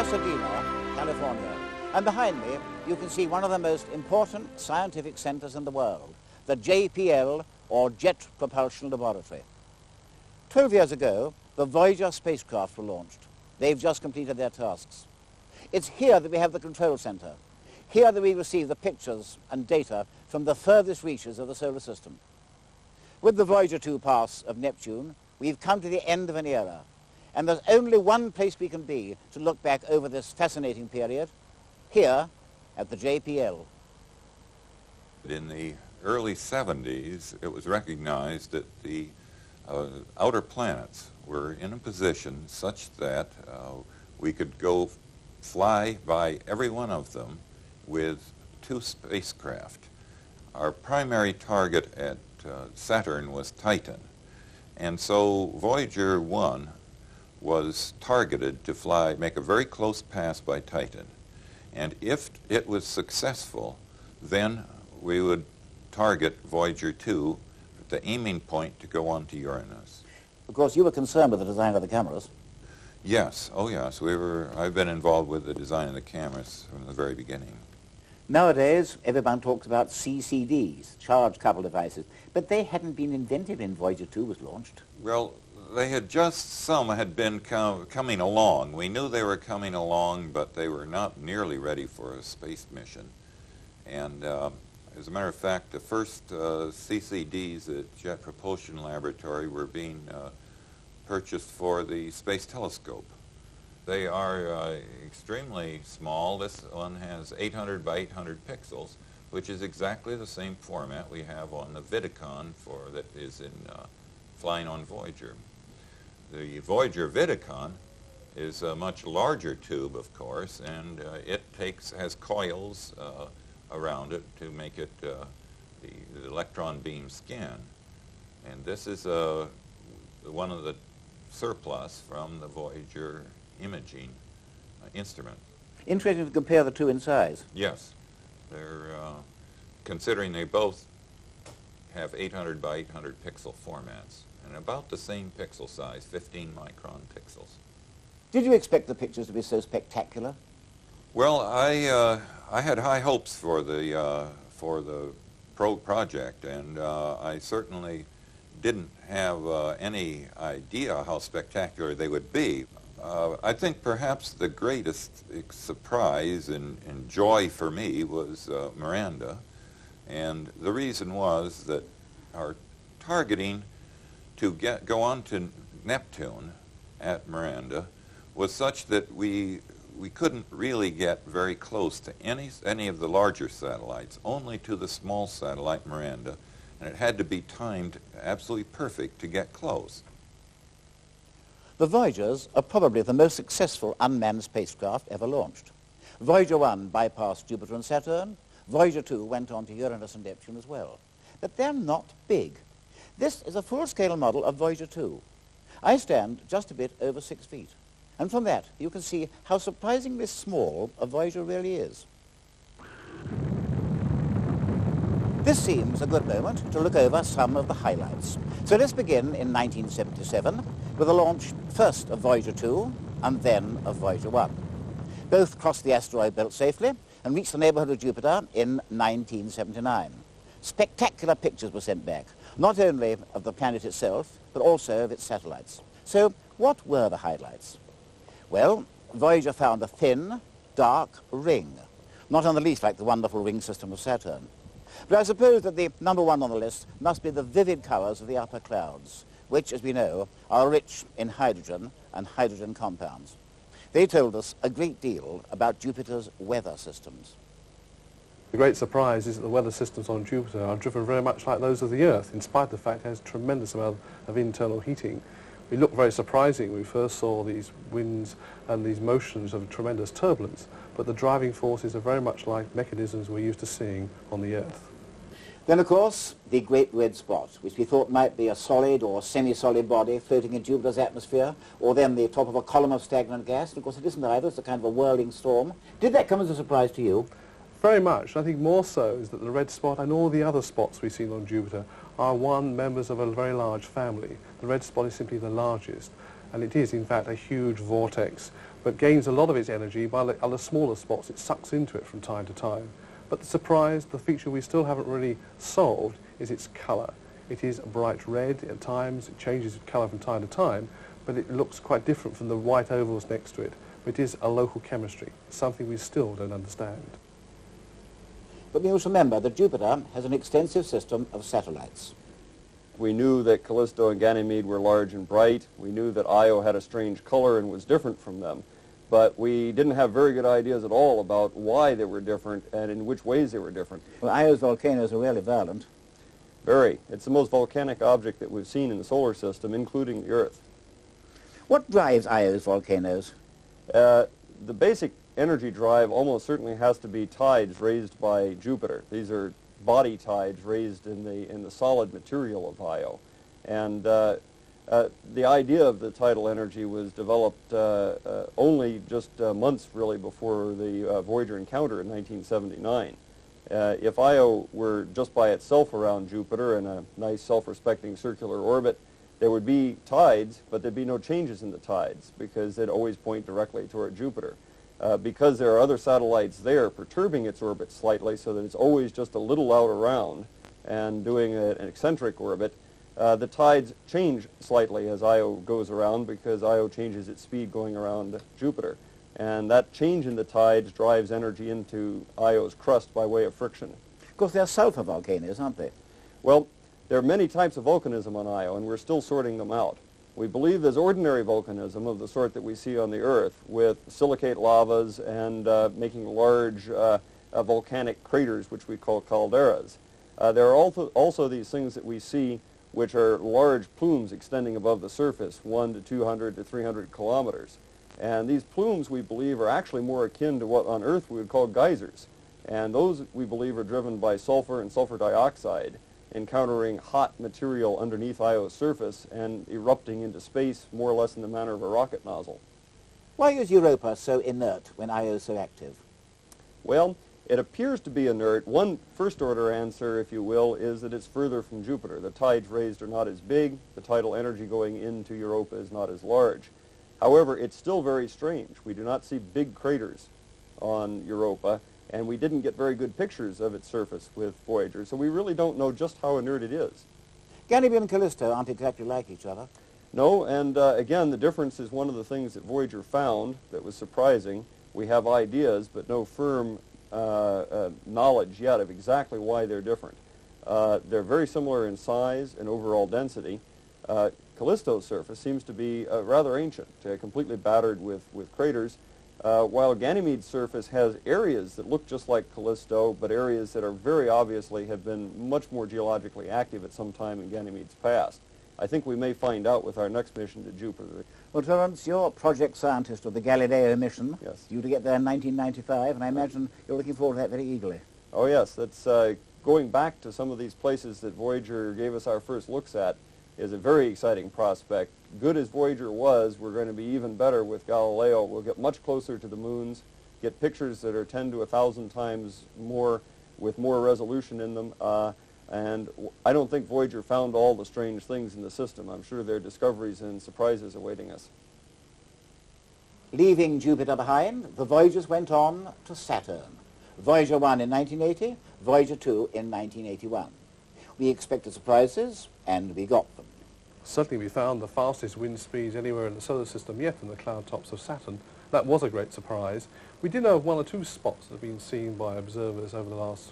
Pasadena, California. And behind me, you can see one of the most important scientific centers in the world, the JPL, or Jet Propulsion Laboratory. 12 years ago, the Voyager spacecraft were launched. They've just completed their tasks. It's here that we have the control center. Here that we receive the pictures and data from the furthest reaches of the solar system. With the Voyager 2 pass of Neptune, we've come to the end of an era. And there's only one place we can be to look back over this fascinating period, here at the JPL. In the early 70s, it was recognized that the outer planets were in a position such that we could go fly by every one of them with 2 spacecraft. Our primary target at Saturn was Titan, and so Voyager 1 was targeted to make a very close pass by Titan. And if it was successful, then we would target Voyager 2 at the aiming point to go on to Uranus. Of course, you were concerned with the design of the cameras. Yes, oh yes, I've been involved with the design of the cameras from the very beginning. Nowadays, everyone talks about CCDs, charge coupled devices, but they hadn't been invented when Voyager 2 was launched. Well, some had been coming along. We knew they were coming along, but they were not nearly ready for a space mission. And as a matter of fact, the first CCDs at Jet Propulsion Laboratory were being purchased for the Space Telescope. They are extremely small. This one has 800 by 800 pixels, which is exactly the same format we have on the Vidicon that is in flying on Voyager. The Voyager Vidicon is a much larger tube, of course, and it has coils around it to make it the electron beam scan. And this is one of the surplus from the Voyager imaging instrument. Interesting to compare the two in size. Yes. They're, considering they both have 800 by 800 pixel formats, and about the same pixel size, 15 micron pixels. Did you expect the pictures to be so spectacular? Well, I had high hopes for the project, and I certainly didn't have any idea how spectacular they would be. I think perhaps the greatest surprise and joy for me was Miranda, and the reason was that our targeting to go on to Neptune at Miranda was such that we couldn't really get very close to any of the larger satellites, only to the small satellite Miranda, and it had to be timed absolutely perfect to get close. The Voyagers are probably the most successful unmanned spacecraft ever launched. Voyager 1 bypassed Jupiter and Saturn. Voyager 2 went on to Uranus and Neptune as well. But they're not big. This is a full-scale model of Voyager 2. I stand just a bit over 6 feet. And from that, you can see how surprisingly small a Voyager really is. This seems a good moment to look over some of the highlights. So let's begin in 1977 with the launch first of Voyager 2 and then of Voyager 1. Both crossed the asteroid belt safely and reached the neighborhood of Jupiter in 1979. Spectacular pictures were sent back, not only of the planet itself, but also of its satellites. So what were the highlights? Well, Voyager found a thin, dark ring, not in the least like the wonderful ring system of Saturn. But I suppose that the number one on the list must be the vivid colors of the upper clouds, which, as we know, are rich in hydrogen and hydrogen compounds. They told us a great deal about Jupiter's weather systems. The great surprise is that the weather systems on Jupiter are driven very much like those of the Earth, in spite of the fact it has a tremendous amount of internal heating. We looked very surprising when we first saw these winds and these motions of tremendous turbulence, but the driving forces are very much like mechanisms we're used to seeing on the Earth. Then, of course, the great red spot, which we thought might be a solid or semi-solid body floating in Jupiter's atmosphere, or then the top of a column of stagnant gas. And of course, it isn't either. It's a kind of a whirling storm. Did that come as a surprise to you? Very much. I think more so is that the red spot and all the other spots we've seen on Jupiter are members of a very large family. The red spot is simply the largest, and it is in fact a huge vortex but gains a lot of its energy by the other smaller spots. It sucks into it from time to time. But the surprise, the feature we still haven't really solved, is its colour. It is bright red at times, it changes its colour from time to time, but it looks quite different from the white ovals next to it. But it is a local chemistry, something we still don't understand. But we must remember that Jupiter has an extensive system of satellites. We knew that Callisto and Ganymede were large and bright. We knew that Io had a strange color and was different from them. But we didn't have very good ideas at all about why they were different and in which ways they were different. Well, Io's volcanoes are really violent. Very. It's the most volcanic object that we've seen in the solar system, including the Earth. What drives Io's volcanoes? The basic energy drive almost certainly has to be tides raised by Jupiter. These are body tides raised in the solid material of Io. And the idea of the tidal energy was developed only just months really before the Voyager encounter in 1979. If Io were just by itself around Jupiter in a nice self-respecting circular orbit, there would be tides, but there'd be no changes in the tides because they'd always point directly toward Jupiter. Because there are other satellites there perturbing its orbit slightly so that it's always just a little out around and doing an eccentric orbit, the tides change slightly as Io goes around because Io changes its speed going around Jupiter. And that change in the tides drives energy into Io's crust by way of friction. Of course, they're sulfur volcanoes, aren't they? Well, there are many types of volcanism on Io, and we're still sorting them out. We believe there's ordinary volcanism of the sort that we see on the Earth with silicate lavas and making large volcanic craters, which we call calderas. There are also these things that we see which are large plumes extending above the surface, 1 to 200 to 300 kilometers. And these plumes, we believe, are actually more akin to what on Earth we would call geysers. And those, we believe, are driven by sulfur and sulfur dioxide encountering hot material underneath Io's surface and erupting into space more or less in the manner of a rocket nozzle. Why is Europa so inert when Io is so active? Well, it appears to be inert. One first-order answer, if you will, is that it's further from Jupiter. The tides raised are not as big. The tidal energy going into Europa is not as large. However, it's still very strange. We do not see big craters on Europa, and we didn't get very good pictures of its surface with Voyager, so we really don't know just how inert it is. Ganymede and Callisto aren't exactly like each other. No, and again, the difference is one of the things that Voyager found that was surprising. We have ideas, but no firm knowledge yet of exactly why they're different. They're very similar in size and overall density. Callisto's surface seems to be rather ancient, completely battered with craters, while Ganymede's surface has areas that look just like Callisto, but areas that are very obviously have been much more geologically active at some time in Ganymede's past. I think we may find out with our next mission to Jupiter. Well, Terence, you're project scientist of the Galileo mission. Yes. Due to get there in 1995, and I imagine you're looking forward to that very eagerly. Oh yes, that's going back to some of these places that Voyager gave us our first looks at is a very exciting prospect. Good as Voyager was, we're going to be even better with Galileo. We'll get much closer to the moons, get pictures that are 10 to 1,000 times more with more resolution in them. And I don't think Voyager found all the strange things in the system. I'm sure there are discoveries and surprises awaiting us. Leaving Jupiter behind, the Voyagers went on to Saturn. Voyager 1 in 1980, Voyager 2 in 1981. We expected surprises, and we got them. Certainly we found the fastest wind speeds anywhere in the solar system yet in the cloud tops of Saturn. That was a great surprise. We did know of one or two spots that have been seen by observers over the last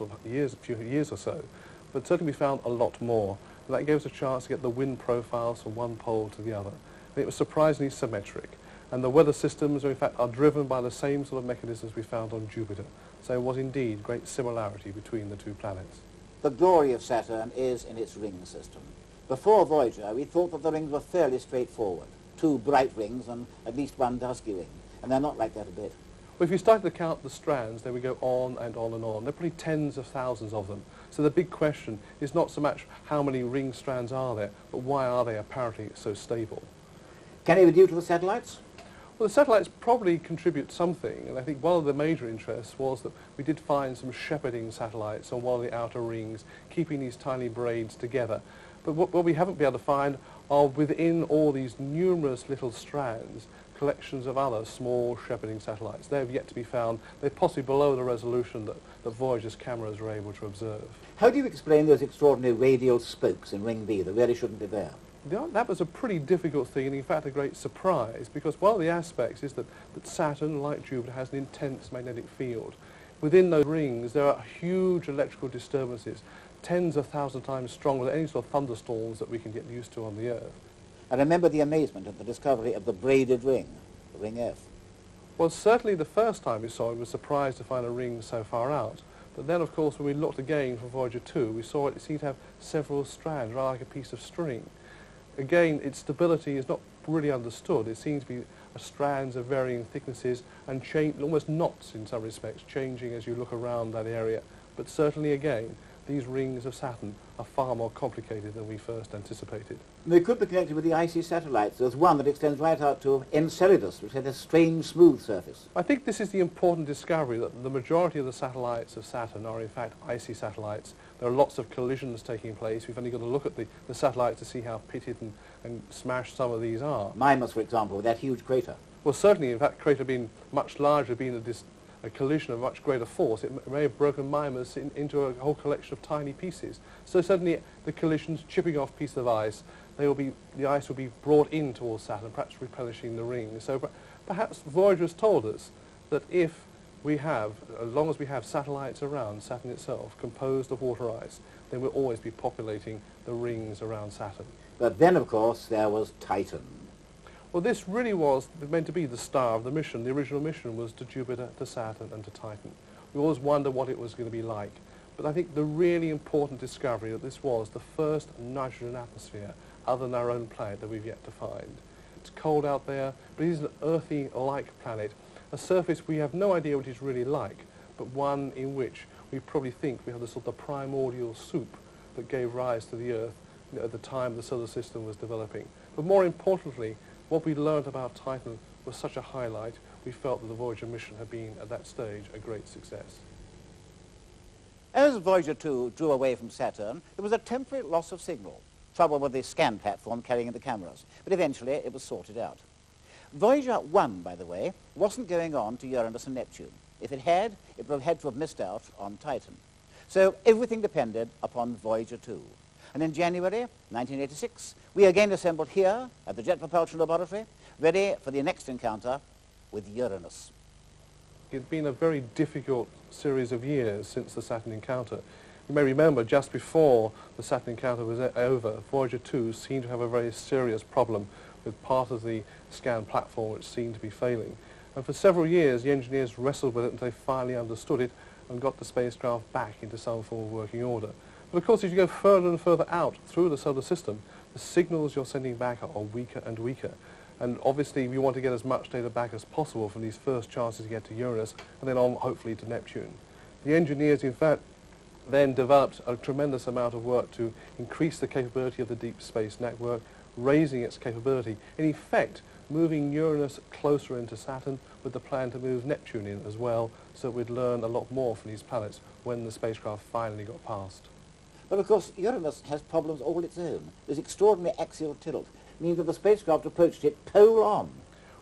few years or so, but certainly we found a lot more. And that gave us a chance to get the wind profiles from one pole to the other. And it was surprisingly symmetric. And the weather systems, in fact, are driven by the same sort of mechanisms we found on Jupiter. So there was indeed great similarity between the two planets. The glory of Saturn is in its ring system. Before Voyager, we thought that the rings were fairly straightforward. 2 bright rings and at least 1 dusky ring. And they're not like that a bit. Well, if you started to count the strands, then we go on and on and on. There are probably tens of thousands of them. So the big question is not so much how many ring strands are there, but why are they apparently so stable? Can it be due to the satellites? Well, the satellites probably contribute something, and I think one of the major interests was that we did find some shepherding satellites on one of the outer rings, keeping these tiny braids together. But what we haven't been able to find are within all these numerous little strands collections of other small shepherding satellites. They have yet to be found. They're possibly below the resolution that Voyager's cameras were able to observe. How do you explain those extraordinary radial spokes in Ring B that really shouldn't be there? That was a pretty difficult thing, and in fact a great surprise, because one of the aspects is that Saturn, like Jupiter, has an intense magnetic field. Within those rings there are huge electrical disturbances, tens of thousands of times stronger than any sort of thunderstorms that we can get used to on the Earth. I remember the amazement at the discovery of the braided ring, the ring F. Well, certainly the first time we saw it, we were surprised to find a ring so far out. But then, of course, when we looked again for Voyager 2, we saw it seemed to have several strands, rather like a piece of string. Again, its stability is not really understood. It seems to be strands of varying thicknesses and almost knots in some respects, changing as you look around that area. But certainly, again, these rings of Saturn are far more complicated than we first anticipated. They could be connected with the icy satellites. There's one that extends right out to Enceladus, which had a strange smooth surface. I think this is the important discovery, that the majority of the satellites of Saturn are in fact icy satellites. There are lots of collisions taking place. We've only got to look at the satellites to see how pitted and smashed some of these are. Mimas, for example, with that huge crater. Well, certainly, in fact, crater being much larger, being a collision of much greater force, it may have broken Mimas into a whole collection of tiny pieces. So certainly the collisions chipping off pieces of ice, the ice will be brought in towards Saturn, perhaps replenishing the ring. So perhaps Voyager has told us that as long as we have satellites around Saturn itself, composed of water ice, then we'll always be populating the rings around Saturn. But then, of course, there was Titan. Well, this really was meant to be the star of the mission. The original mission was to Jupiter, to Saturn, and to Titan. We always wondered what it was going to be like. But I think the really important discovery that this was the first nitrogen atmosphere other than our own planet that we've yet to find. It's cold out there, but it is an earthy-like planet, a surface we have no idea what it's really like, but one in which we probably think we have the sort of primordial soup that gave rise to the Earth at the time the solar system was developing. But more importantly, what we learned about Titan was such a highlight, we felt that the Voyager mission had been, at that stage, a great success. As Voyager 2 drew away from Saturn, there was a temporary loss of signal, trouble with the scan platform carrying the cameras, but eventually it was sorted out. Voyager 1, by the way, wasn't going on to Uranus and Neptune. If it had, it would have had to have missed out on Titan. So everything depended upon Voyager 2. And in January 1986, we again assembled here at the Jet Propulsion Laboratory, ready for the next encounter with Uranus. It's been a very difficult series of years since the Saturn encounter. You may remember just before the Saturn encounter was over, Voyager 2 seemed to have a very serious problem with part of the scan platform which seemed to be failing. And for several years the engineers wrestled with it until they finally understood it and got the spacecraft back into some form of working order. But of course, as you go further and further out through the solar system, the signals you're sending back are weaker and weaker. And obviously, we want to get as much data back as possible from these first chances to get to Uranus, and then on, hopefully, to Neptune. The engineers, in fact, then developed a tremendous amount of work to increase the capability of the deep space network, raising its capability, in effect, moving Uranus closer into Saturn with the plan to move Neptune in as well, so we'd learn a lot more from these planets when the spacecraft finally got past. But of course, Uranus has problems all its own. This extraordinary axial tilt means that the spacecraft approached it pole on.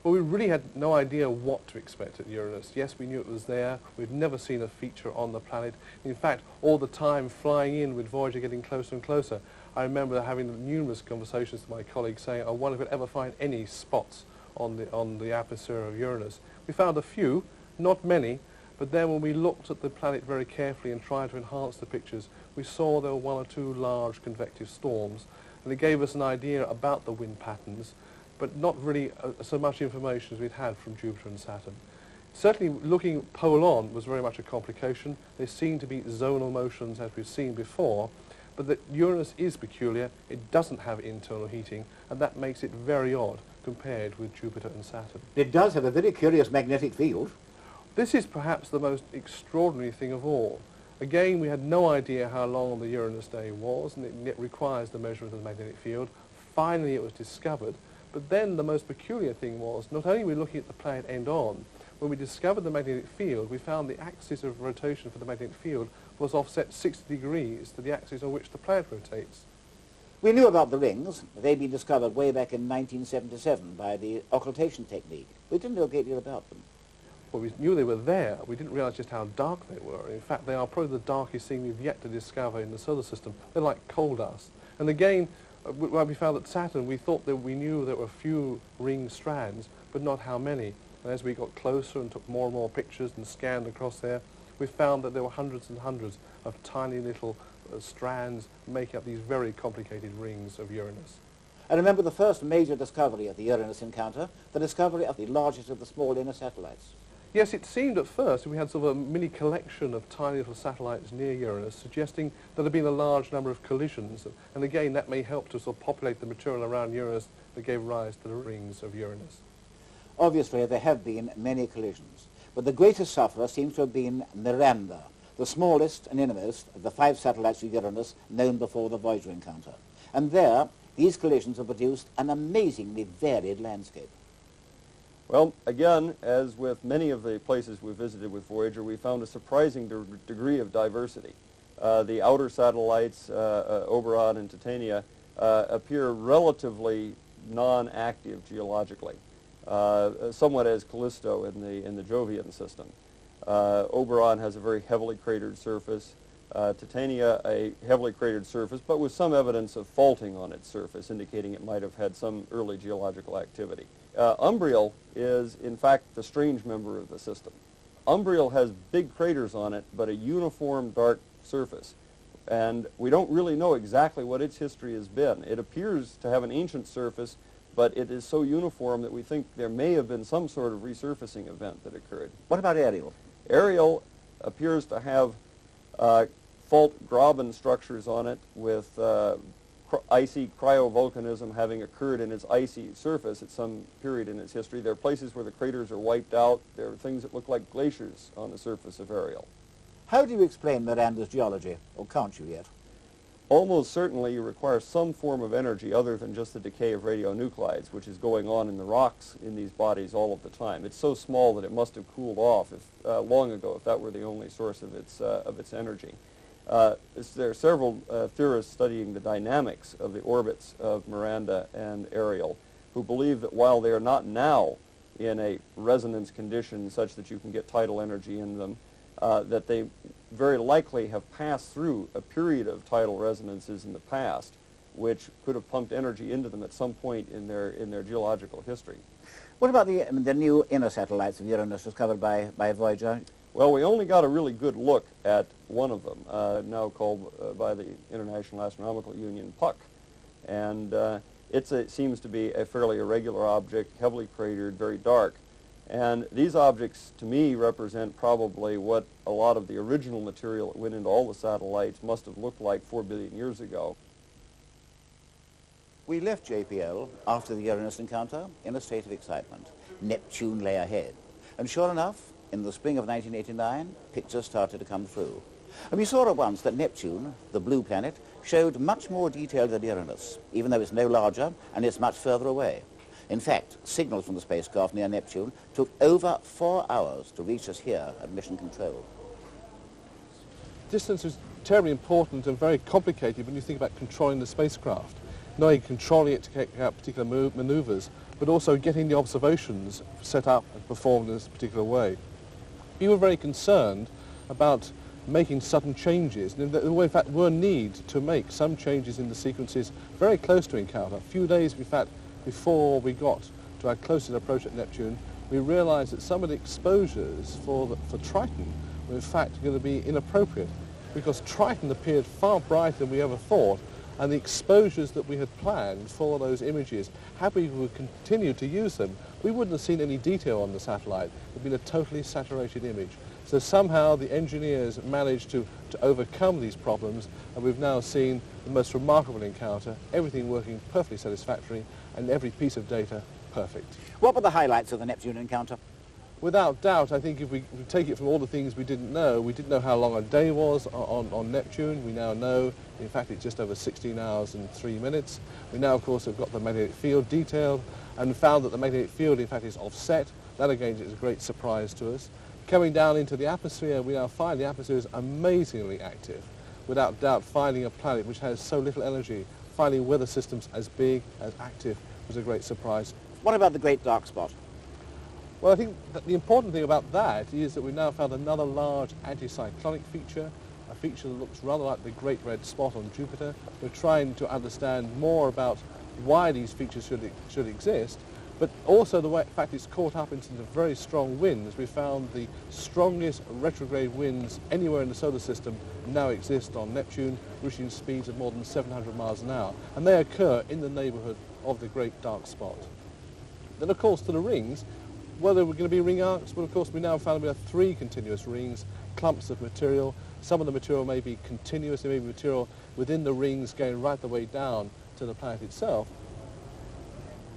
Well, we really had no idea what to expect at Uranus. Yes, we knew it was there. We'd never seen a feature on the planet. In fact, all the time flying in with Voyager getting closer and closer, I remember having numerous conversations with my colleagues saying, I wonder if we'd ever find any spots on the atmosphere of Uranus. We found a few, not many, but then when we looked at the planet very carefully and tried to enhance the pictures, we saw there were one or two large convective storms, and it gave us an idea about the wind patterns, but not really so much information as we'd had from Jupiter and Saturn. Certainly looking pole on was very much a complication. There seemed to be zonal motions as we've seen before, but that Uranus is peculiar. It doesn't have internal heating, and that makes it very odd compared with Jupiter and Saturn. It does have a very curious magnetic field. This is perhaps the most extraordinary thing of all. Again, we had no idea how long the Uranus day was, and it requires the measurement of the magnetic field. Finally, it was discovered. But then the most peculiar thing was, not only were we looking at the planet end on, when we discovered the magnetic field, we found the axis of rotation for the magnetic field was offset 60 degrees to the axis on which the planet rotates. We knew about the rings. They'd been discovered way back in 1977 by the occultation technique. We didn't know a great deal about them. Well, we knew they were there. We didn't realize just how dark they were. In fact, they are probably the darkest thing we've yet to discover in the solar system. They're like coal dust. And again, when we found that Saturn, we thought that we knew there were a few ring strands, but not how many. And as we got closer and took more and more pictures and scanned across there, we found that there were hundreds and hundreds of tiny little strands making up these very complicated rings of Uranus. And remember the first major discovery of the Uranus encounter, the discovery of the largest of the small inner satellites. Yes, it seemed at first we had sort of a mini collection of tiny little satellites near Uranus, suggesting that there had been a large number of collisions. And again, that may help to sort of populate the material around Uranus that gave rise to the rings of Uranus. Obviously, there have been many collisions, but the greatest sufferer seems to have been Miranda, the smallest and innermost of the 5 satellites of Uranus known before the Voyager encounter. And there, these collisions have produced an amazingly varied landscape. Well, again, as with many of the places we visited with Voyager, we found a surprising degree of diversity. The outer satellites, Oberon and Titania, appear relatively non-active geologically, somewhat as Callisto in the Jovian system. Oberon has a very heavily cratered surface. Titania, a heavily cratered surface, but with some evidence of faulting on its surface, indicating it might have had some early geological activity. Umbriel is, in fact, the strange member of the system. Umbriel has big craters on it, but a uniform dark surface. And we don't really know exactly what its history has been. It appears to have an ancient surface, but it is so uniform that we think there may have been some sort of resurfacing event that occurred. What about Ariel? Ariel appears to have fault graben structures on it with icy cryovolcanism having occurred in its icy surface at some period in its history. There are places where the craters are wiped out. There are things that look like glaciers on the surface of Ariel. How do you explain Miranda's geology, or can't you yet? Almost certainly you require some form of energy other than just the decay of radionuclides, which is going on in the rocks in these bodies all of the time. It's so small that it must have cooled off long ago if that were the only source of its energy. There are several theorists studying the dynamics of the orbits of Miranda and Ariel who believe that while they are not now in a resonance condition such that you can get tidal energy in them, that they very likely have passed through a period of tidal resonances in the past which could have pumped energy into them at some point in their geological history. What about the new inner satellites of Uranus discovered by Voyager? Well, we only got a really good look at one of them, now called by the International Astronomical Union Puck. And it seems to be a fairly irregular object, heavily cratered, very dark. And these objects, to me, represent probably what a lot of the original material that went into all the satellites must have looked like 4 billion years ago. We left JPL after the Uranus encounter in a state of excitement. Neptune lay ahead. And sure enough, in the spring of 1989, pictures started to come through. And we saw at once that Neptune, the blue planet, showed much more detail than Uranus, even though it's no larger and it's much further away. In fact, signals from the spacecraft near Neptune took over 4 hours to reach us here at Mission Control. Distance is terribly important and very complicated when you think about controlling the spacecraft. Not only controlling it to carry out particular maneuvers, but also getting the observations set up and performed in this particular way. We were very concerned about making sudden changes, and in fact were need to make some changes in the sequences very close to encounter. A few days, in fact, before we got to our closest approach at Neptune, we realized that some of the exposures for Triton were in fact going to be inappropriate, because Triton appeared far brighter than we ever thought, and the exposures that we had planned for those images, had we continued to use them, we wouldn't have seen any detail on the satellite. It would have been a totally saturated image. So somehow the engineers managed to overcome these problems, and we've now seen the most remarkable encounter, everything working perfectly satisfactory, and every piece of data perfect. What were the highlights of the Neptune encounter? Without doubt, I think if we take it from all the things we didn't know how long a day was on Neptune. We now know, in fact, it's just over 16 hours and 3 minutes. We now, of course, have got the magnetic field detailed and found that the magnetic field, in fact, is offset. That, again, is a great surprise to us. Coming down into the atmosphere, we now find the atmosphere is amazingly active. Without doubt, finding a planet which has so little energy finding weather systems as big, as active, was a great surprise. What about the great dark spot? Well, I think that the important thing about that is that we've now found another large anticyclonic feature, a feature that looks rather like the Great Red Spot on Jupiter. We're trying to understand more about why these features should exist, but also the fact it's caught up into the very strong winds. We found the strongest retrograde winds anywhere in the solar system now exist on Neptune, reaching speeds of more than 700 miles an hour, and they occur in the neighbourhood of the Great Dark Spot. Then, of course, to the rings, whether we're going to be ring arcs, well, of course, we now found we have 3 continuous rings, clumps of material. Some of the material may be continuous, there may be material within the rings going right the way down to the planet itself.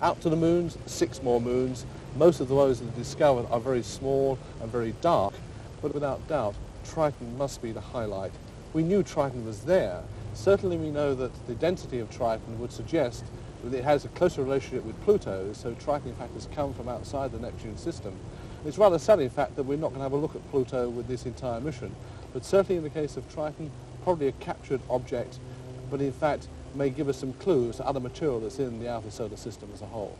Out to the moons, 6 more moons. Most of those that are discovered are very small and very dark, but without doubt, Triton must be the highlight. We knew Triton was there. Certainly we know that the density of Triton would suggest that it has a closer relationship with Pluto, so Triton in fact has come from outside the Neptune system. It's rather sad in fact that we're not going to have a look at Pluto with this entire mission, but certainly in the case of Triton, probably a captured object, but in fact may give us some clues to other material that's in the outer solar system as a whole.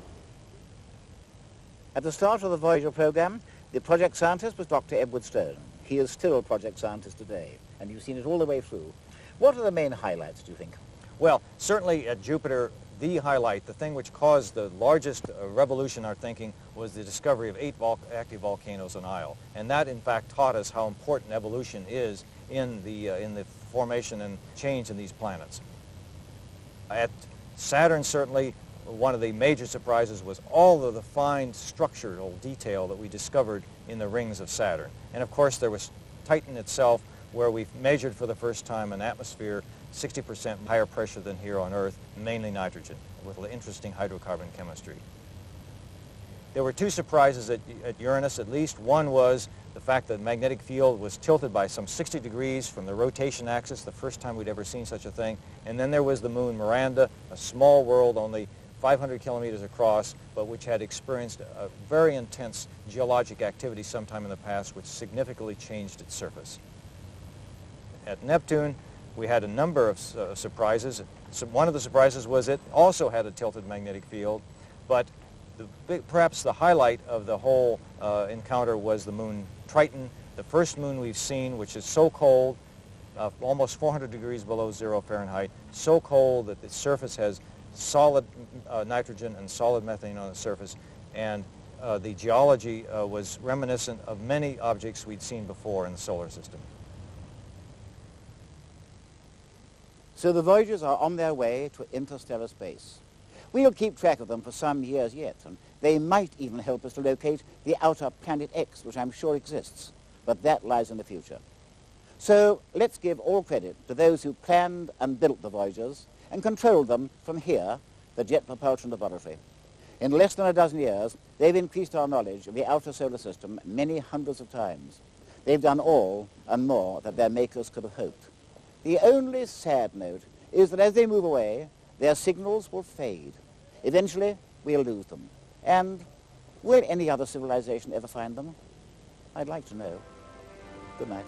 At the start of the Voyager program, the project scientist was Dr. Edward Stone. He is still a project scientist today, and you've seen it all the way through. What are the main highlights, do you think? Well, certainly at Jupiter, the highlight, the thing which caused the largest revolution in our thinking, was the discovery of 8 active volcanoes on Io. And that, in fact, taught us how important evolution is in the formation and change in these planets. At Saturn, certainly, one of the major surprises was all of the fine structural detail that we discovered in the rings of Saturn. And of course, there was Titan itself, where we've measured for the first time an atmosphere 60% higher pressure than here on Earth, mainly nitrogen, with interesting hydrocarbon chemistry. There were 2 surprises at Uranus, at least. One was the fact that the magnetic field was tilted by some 60 degrees from the rotation axis, the first time we'd ever seen such a thing. And then there was the moon Miranda, a small world only 500 kilometers across, but which had experienced a very intense geologic activity sometime in the past, which significantly changed its surface. At Neptune, we had a number of surprises. One of the surprises was it also had a tilted magnetic field, but perhaps the highlight of the whole encounter was the moon Triton, the first moon we've seen, which is so cold, almost 400 degrees below 0 Fahrenheit, so cold that the surface has solid nitrogen and solid methane on the surface, and the geology was reminiscent of many objects we'd seen before in the solar system. So the Voyagers are on their way to interstellar space. We'll keep track of them for some years yet, and they might even help us to locate the outer planet X, which I'm sure exists, but that lies in the future. So let's give all credit to those who planned and built the Voyagers and controlled them from here, the Jet Propulsion Laboratory. In less than a dozen years, they've increased our knowledge of the outer solar system many hundreds of times. They've done all and more that their makers could have hoped. The only sad note is that as they move away, their signals will fade. Eventually, we'll lose them. And will any other civilization ever find them? I'd like to know. Good night.